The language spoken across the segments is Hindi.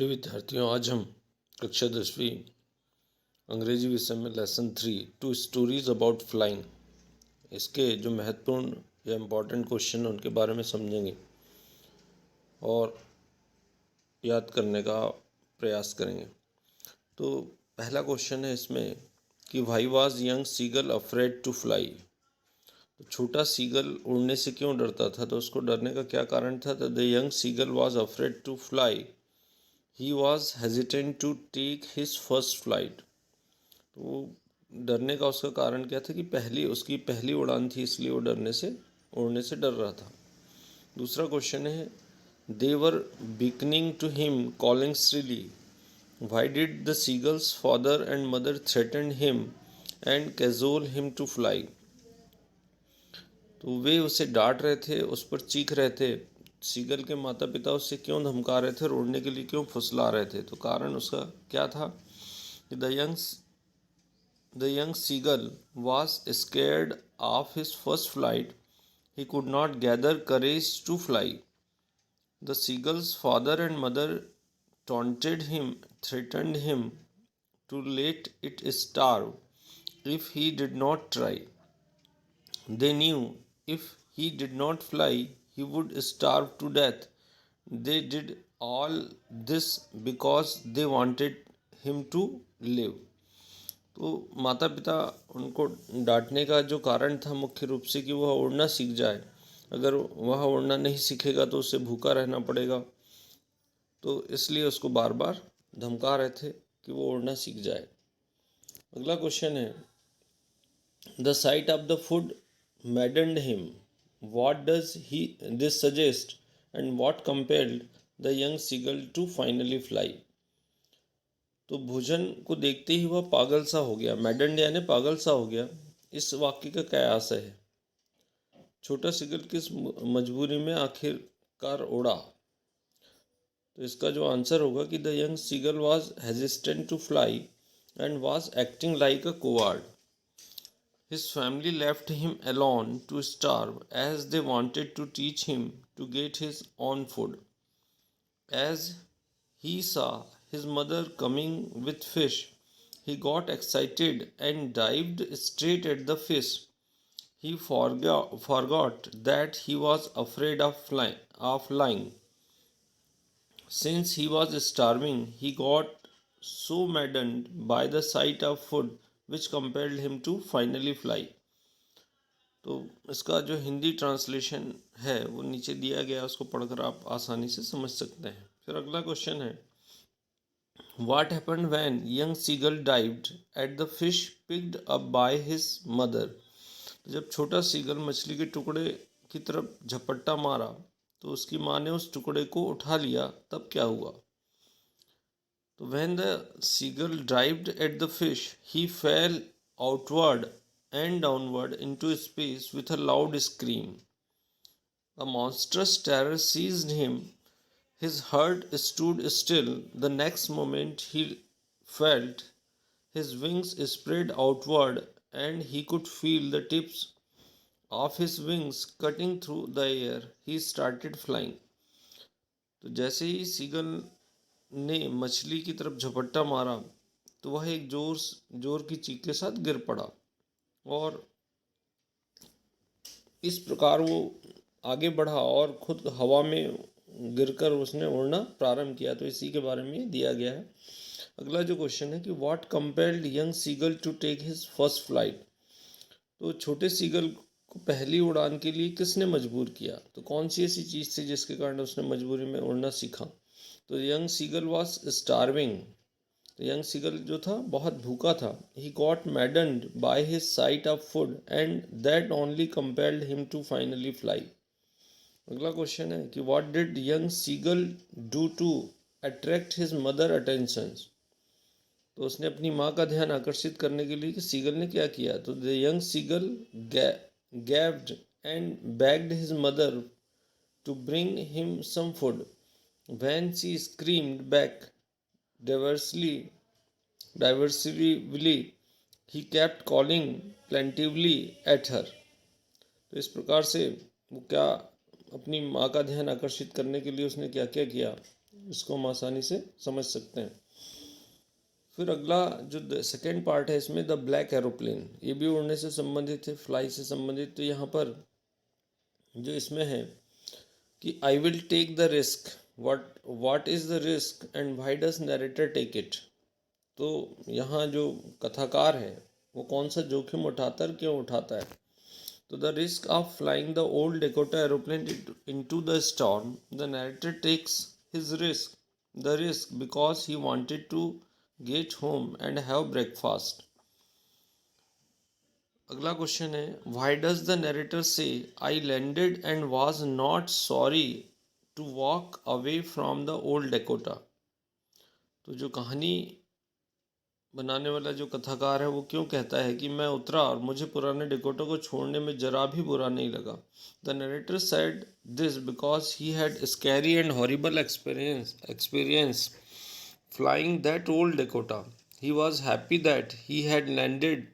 प्रिय विद्यार्थियों, आज हम कक्षा 10वीं अंग्रेजी विषय में lesson 3 two stories about flying इसके जो महत्वपूर्ण या इम्पोर्टेंट क्वेश्चन हैं उनके बारे में समझेंगे और याद करने का प्रयास करेंगे। तो पहला क्वेश्चन है इसमें कि why was young seagull afraid to fly. तो छोटा सीगल उड़ने से क्यों डरता था? तो उसको डरने का क्या कारण था? तो the young seagull was afraid to fly, he was hesitant to take his first flight. तो डरने का उसका कारण क्या था कि उसकी पहली उड़ान थी, इसलिए वो उड़ने से डर रहा था। दूसरा क्वेश्चन है they were beckoning to him calling shrilly, why did the seagull's father and mother threaten him and cajole him to fly. तो वे उसे डांट रहे थे, उस पर चीख रहे थे। सीगल के माता पिता उसे क्यों धमका रहे थे और उड़ने के लिए क्यों फुसला रहे थे? तो कारण उसका क्या था कि the young seagull was scared of his first flight. He could not gather courage to fly. The seagull's father and mother taunted him, threatened him to let it starve if he did not try. They knew if he did not fly, he would starve to death. They did all this because they wanted him to live. तो माता पिता उनको डांटने का जो कारण था मुख्य रूप से कि वह उड़ना सीख जाए। अगर वह उड़ना नहीं सीखेगा तो उसे भूखा रहना पड़ेगा, तो इसलिए उसको बार बार धमका रहे थे कि वो उड़ना सीख जाए। अगला क्वेश्चन है the sight of the food maddened him, what does he this suggest and what compelled the young seagull to finally fly. तो भोजन को देखते ही वह पागल सा हो गया। मैडन्ड यानी पागल सा हो गया। इस वाक्य का क्या आशय है? छोटा सीगल किस मजबूरी में आखिरकार उड़ा? तो इसका जो आंसर होगा कि the young seagull was hesitant to fly and was acting like a coward. His family left him alone to starve as they wanted to teach him to get his own food. As he saw his mother coming with fish, he got excited and dived straight at the fish. He forgot that he was afraid of lying. Since he was starving, he got so maddened by the sight of food which compelled him to finally fly. तो इसका जो हिंदी ट्रांसलेशन है वो नीचे दिया गया, उसको पढ़कर आप आसानी से समझ सकते हैं। फिर अगला क्वेश्चन है What happened when young seagull dived at the fish picked up by his mother? तो जब छोटा सीगल मछली के टुकड़े की तरफ झपट्टा मारा तो उसकी माँ ने उस टुकड़े को उठा लिया, तब क्या हुआ? तो when the seagull dived at the fish, he fell outward and downward into space with a loud scream. A monstrous terror seized him. His heart stood still. The next moment he felt his wings spread outward and he could feel the tips of his wings cutting through the air. He started flying. तो जैसे ही सीगल ने मछली की तरफ झपट्टा मारा तो वह एक जोर की चीख के साथ गिर पड़ा और इस प्रकार वो आगे बढ़ा और खुद हवा में गिरकर उसने उड़ना प्रारंभ किया। तो इसी के बारे में दिया गया है। अगला जो क्वेश्चन है कि what compelled young seagull to take his first flight. तो छोटे सीगल को पहली उड़ान के लिए किसने मजबूर किया? तो कौन सी ऐसी चीज़ थी जिसके कारण उसने मजबूरी में उड़ना सीखा? तो यंग सीगल वॉज स्टार्विंग। तो यंग सीगल जो था बहुत भूखा था। He got maddened by his sight of food and that only compelled him to finally fly. अगला क्वेश्चन है कि what did young seagull do to attract his mother attention. तो उसने अपनी माँ का ध्यान आकर्षित करने के लिए कि सीगल ने क्या किया? तो the young seagull gave and begged his mother to bring him some food. When she screamed back diversively, he kept calling plaintively at her. तो इस प्रकार से वो क्या अपनी माँ का ध्यान आकर्षित करने के लिए उसने क्या क्या किया? इसको हम आसानी से समझ सकते हैं। फिर अगला जो सेकेंड पार्ट है इसमें, द ब्लैक एरोप्लेन, ये भी उड़ने से संबंधित है, फ्लाई से संबंधित। तो यहाँ पर जो इसमें है कि I will take the risk, what is the risk and why does narrator take it. तो यहाँ जो कथाकार है वो कौन सा जोखिम उठाता है, क्यों उठाता है। तो the risk of flying the old Dakota aeroplane into the storm, the narrator takes his risk, the risk because he wanted to get home and have breakfast. अगला क्वेश्चन है, why does the narrator say I landed and was not sorry to walk away from the old Dakota. तो जो कहानी बनाने वाला जो कथाकार है वो क्यों कहता है कि मैं उतरा और मुझे पुराने डेकोटा को छोड़ने में जरा भी बुरा नहीं लगा। The narrator said this because he had scary and horrible experience flying that old Dakota. He was happy that he had landed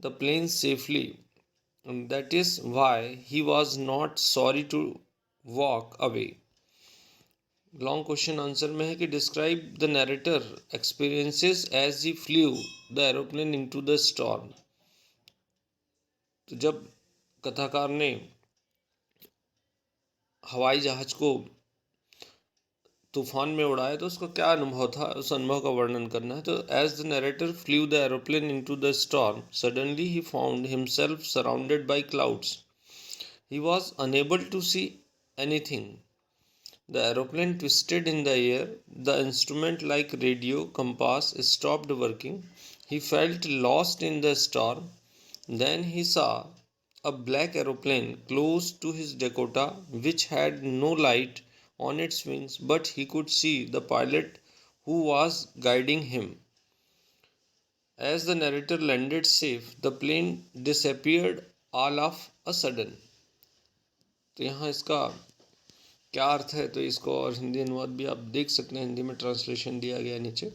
the plane safely, and that is why he was not sorry to walk away. Long question answer में है कि describe the narrator experiences as he flew the aeroplane into the storm. तो जब कथाकार ने हवाई जहाज को तूफान में उड़ाया तो उसका क्या अनुभव था, उस अनुभव का वर्णन करना है। तो as the narrator flew the aeroplane into the storm, suddenly he found himself surrounded by clouds. He was unable to see anything. The aeroplane twisted in the air. The instrument like radio compass stopped working. He felt lost in the storm. Then he saw a black aeroplane close to his Dakota which had no light on its wings, but he could see the pilot who was guiding him. As the narrator landed safe, the plane disappeared all of a sudden. तो यहाँ इसका क्या अर्थ है, तो इसको और हिंदी अनुवाद भी आप देख सकते हैं, हिंदी में ट्रांसलेशन दिया गया है नीचे।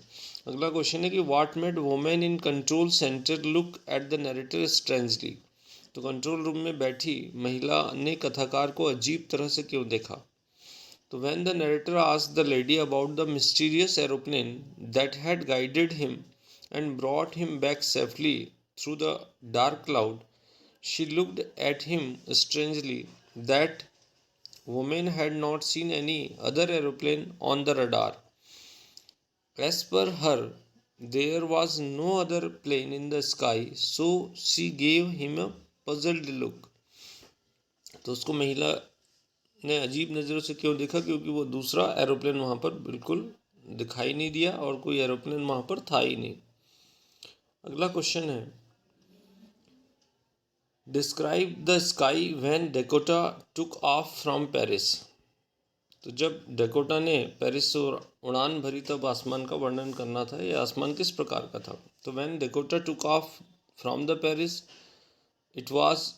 अगला क्वेश्चन है कि what made women in control centre look at the narrator strangely. तो कंट्रोल रूम में बैठी महिला ने कथाकार को अजीब तरह से क्यों देखा। तो when the narrator asked the lady about the mysterious aeroplane that had guided him and brought him back safely through the dark cloud, she looked at him strangely that woman had not seen any other aeroplane on the radar. As per her, there was no other plane in the sky, so she gave him a puzzled look. तो उसको महिला ने अजीब नज़रों से क्यों देखा, क्योंकि वो दूसरा एरोप्लेन वहाँ पर बिल्कुल दिखाई नहीं दिया और कोई एरोप्लेन वहाँ पर था ही नहीं। अगला क्वेश्चन है, describe the sky when Dakota took off from Paris. तो जब डेकोटा ने पेरिस से उड़ान भरी तब आसमान का वर्णन करना था, ये आसमान किस प्रकार का था। तो when Dakota took off from the Paris, it was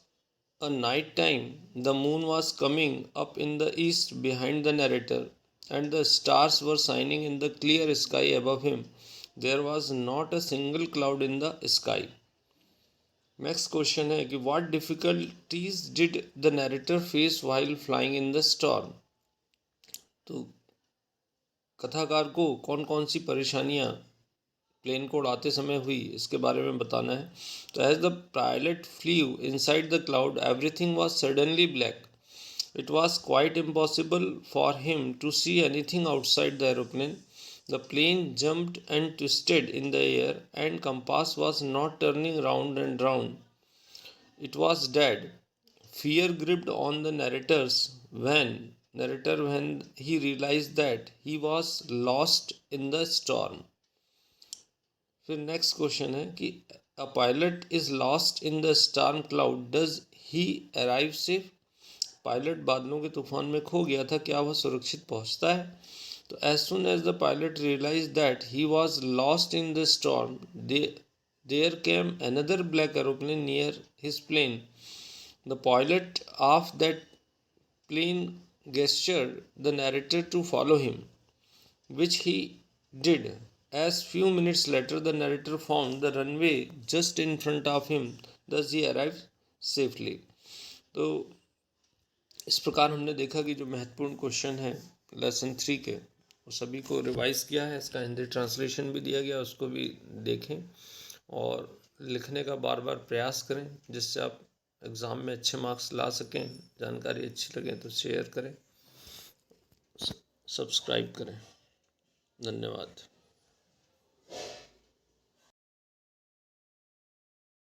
a night time, the moon was coming up in the east behind the narrator and the stars were shining in the clear sky above him, there was not a single cloud in the sky. Next question है कि what difficulties did the narrator face while flying in the storm. तो कथाकार को कौन कौन सी परेशानियां प्लेन को उड़ाते समय हुई इसके बारे में बताना है। तो as the pilot flew inside the cloud, everything was suddenly black. It was quite impossible for him to see anything outside the aeroplane. The plane jumped and twisted in the air, and compass was not turning round and round. It was dead. Fear gripped on the narrator when he realized that he was lost in the storm. फिर नेक्स्ट क्वेश्चन है कि a pilot is lost in the storm cloud. Does he arrive safe? Pilot बादलों के तूफान में खो गया था, क्या वह सुरक्षित पहुंचता है। तो as soon as the pilot realized that he was lost in the storm, there came another black aeroplane near his plane. The pilot of that plane gestured the narrator to follow him, which he did. As few minutes later, the narrator found the runway just in front of him. Thus he arrived safely. तो इस प्रकार हमने देखा कि जो महत्वपूर्ण क्वेश्चन है लेसन 3 के, वो सभी को रिवाइज किया है, इसका हिंदी ट्रांसलेशन भी दिया गया, उसको भी देखें और लिखने का बार बार प्रयास करें, जिससे आप एग्ज़ाम में अच्छे मार्क्स ला सकें। जानकारी अच्छी लगे तो शेयर करें, सब्सक्राइब करें। धन्यवाद।